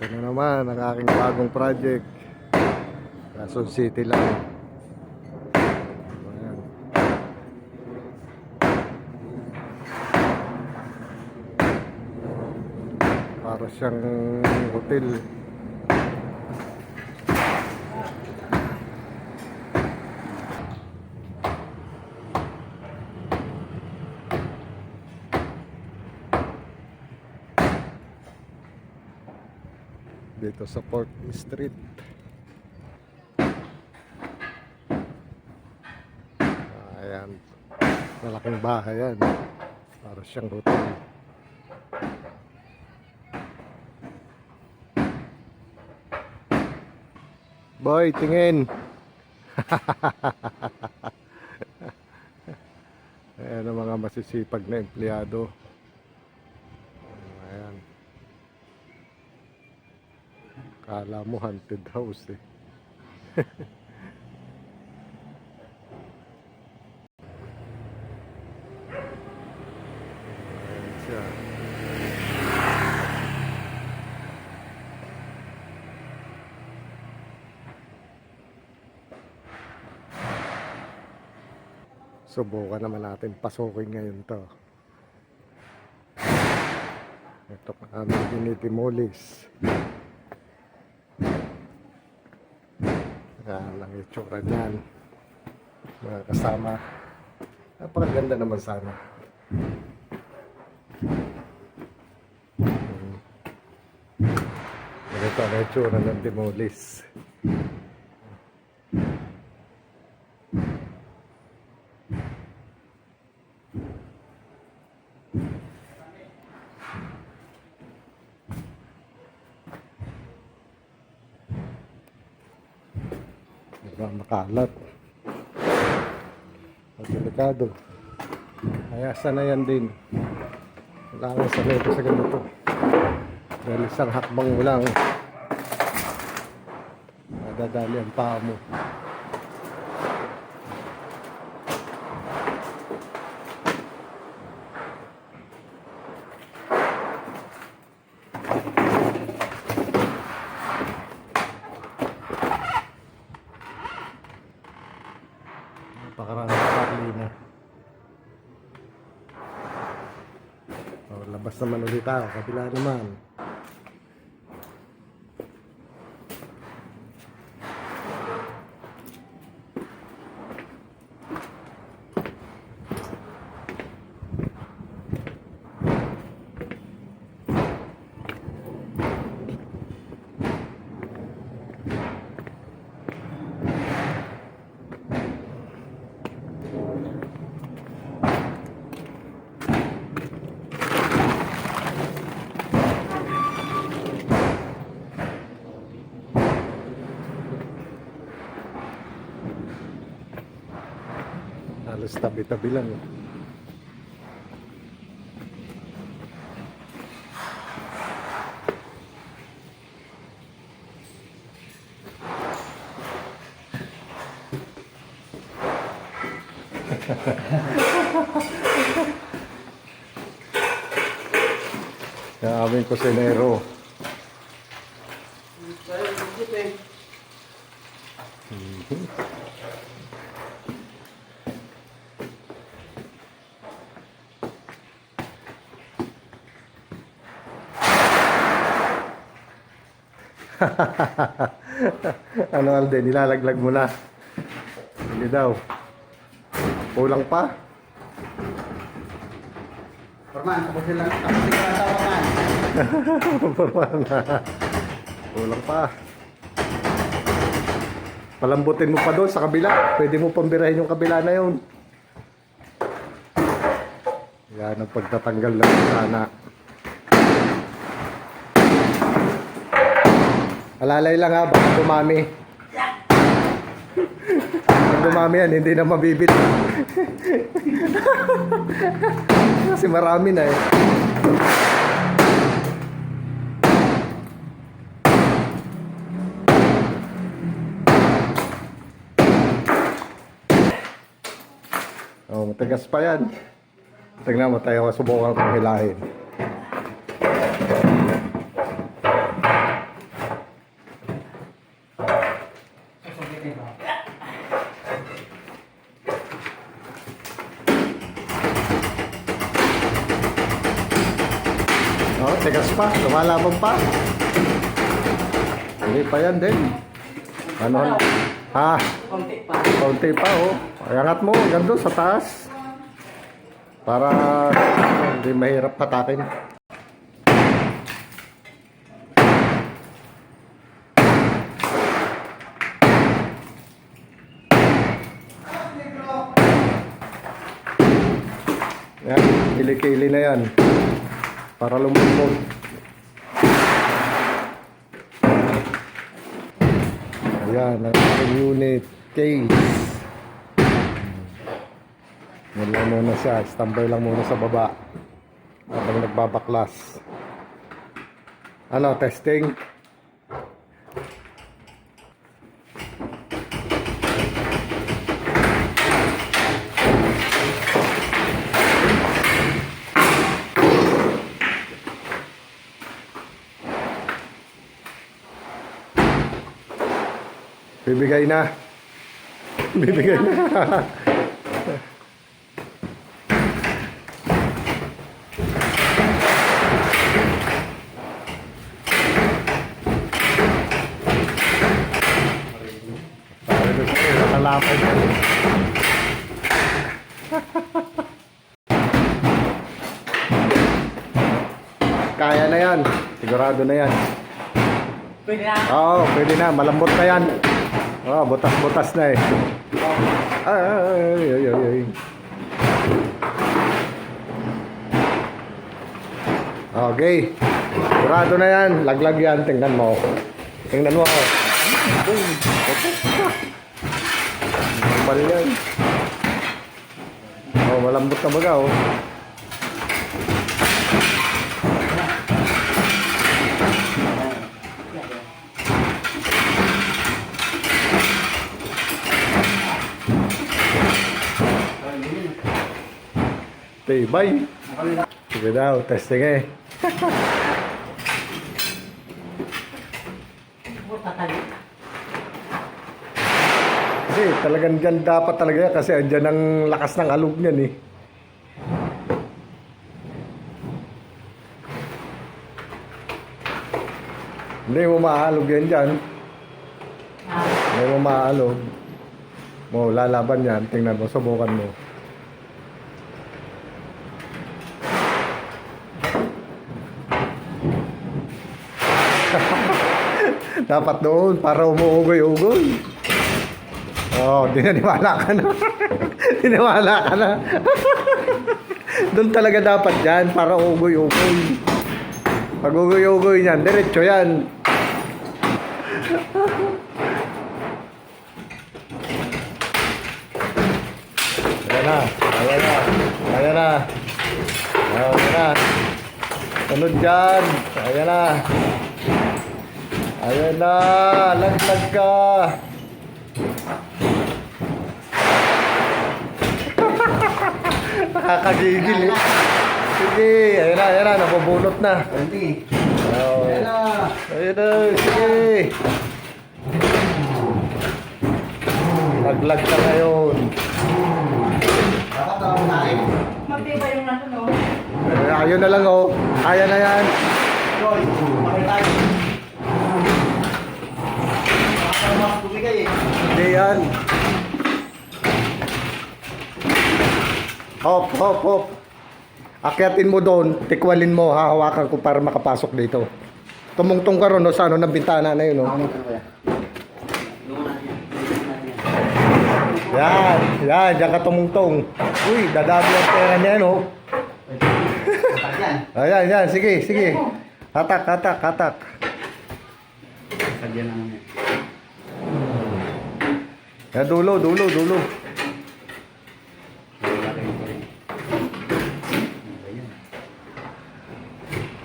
Ito na naman ang aking bagong project. Quezon City lang. Ayan. Para siyang hotel. Dito sa Port Street. Ayan. Malaking bahay yan. Para siyang hotel. Boy, tingin. Ayan ang mga masisipag na empleyado. Ayan. Kala mo haunted house eh. Ayan siya. Subukan naman natin pasukin ngayon to. Ito pa aming dinidimolis. Yan ang itsura niyan, mga kasama. Napakaganda naman sana. Ito ang itsura ng demolis. Diba, makalat at delikado. Kaya sanayan din. Kailangan sanay ito sa ganito. Dahil isang hakbang mo lang, madadali ang paa mo. Napakaraming paklina. Labas naman ulit tayo, kabila naman. Halos tabi-tabi lang. Yung aming kusinero. Ano Alden, nilalaglag mo na. Hindi daw. Kulang pa? Forman, tapusin lang. Tapusin ka lang daw, Forman. Forman. Kulang pa. Palambutin mo pa doon sa kabila. Pwede mo pambirahin yung kabila na yun. Yan ang pagtatanggal ng sana. Alalay lang ha, baka dumami. Pag dumami yan, hindi na mabibit. Kasi marami na eh. Oh, matigas pa yan. Tingnan mo tayo, subukan kong hilahin. Oh, tigas pa. Lumalaban pa. Hindi pa yan din. Ano? Ha? Konti pa. Kaunti pa, oh. Angat mo, hanggang doon sa taas. Para hindi mahirap patakin. Yan, kili-kili na yan. Para lumubog. Ayan, ang aking unit case. Yan lang muna siya. Standby lang muna sa baba. Habang nagbabaklas. Ano, testing? Bibigay na. Bibigay na. Nakalapay na. Kaya na yan. Sigurado na yan. Pwede na. Oo, pwede na. Malambot na yan. Oh, butas-butas na eh. Ay, ay, ay, ay. Okay. Sigurado na yan. Laglag yan. Tingnan mo. Tingnan mo. Normal yan. Oh, malambot na baga oh. Tibay. Sige daw, testing eh. Kasi talagang dyan dapat talaga kasi andyan ang lakas ng alog niyan eh. Hindi mo maaalog yan dyan. Hindi mo maaalog. Mo, lalaban yan. Tingnan mo, subukan mo. Dapat doon para umuugoy-ugoy. Oh, dinaniwala ka na. Dinaniwala ka na. Doon talaga dapat yan para ugoy-ugoy. Pag ugoy-ugoy yan, diretso yan. Ayan na. Ayan na. Ayan na. Ayan na. Sunod dyan. Ayan na. Ayan na. Laglag ka. Nakakagigil eh. Sige. Ayan na. Nabubunot na. Hindi. Oh. Ayan na. Ayan na. Sige. Laglag ka ngayon. Dapat na ako nain. Magtiba yung nato, no? Ayun na lang oh. Ayan na yan. Joy, bakit tayo? Baka mas bumigay eh. Hindi yan. Hop, hop, hop. Akyatin mo doon, tikwalin mo, hahawakan ko para makapasok dito. Tumungtong ka ron, no, sa ano ng bintana na yun, no? Yan, diyan ka tumungtong. Uy, dadami ang pera niya, no? Ayan, sige. Hatak. Sadya na naman. Yan, dulo.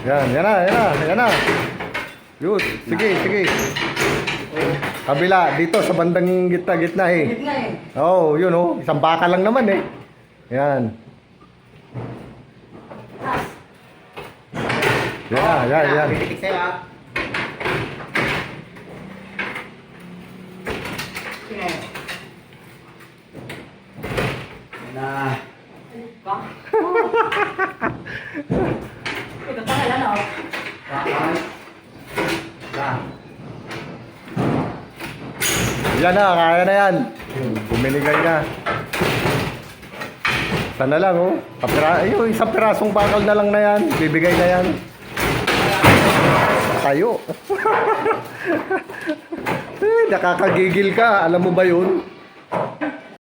Yan na. Yun, sige. Kabila, dito sa bandang gitna eh. Gitna eh. Oo, yun oh. Isang baka lang naman eh. Yan. Yan. Pitik sa'yo ah. Sige. Na. Ba? Ito pa kailan, oh. Yan na, kaya na yan. Bumiligay na. Sana lang, oh. Yung isang pirasong bakal na lang na yan. Bibigay na yan. Tayo. Nakakagigil ka. Alam mo ba yun?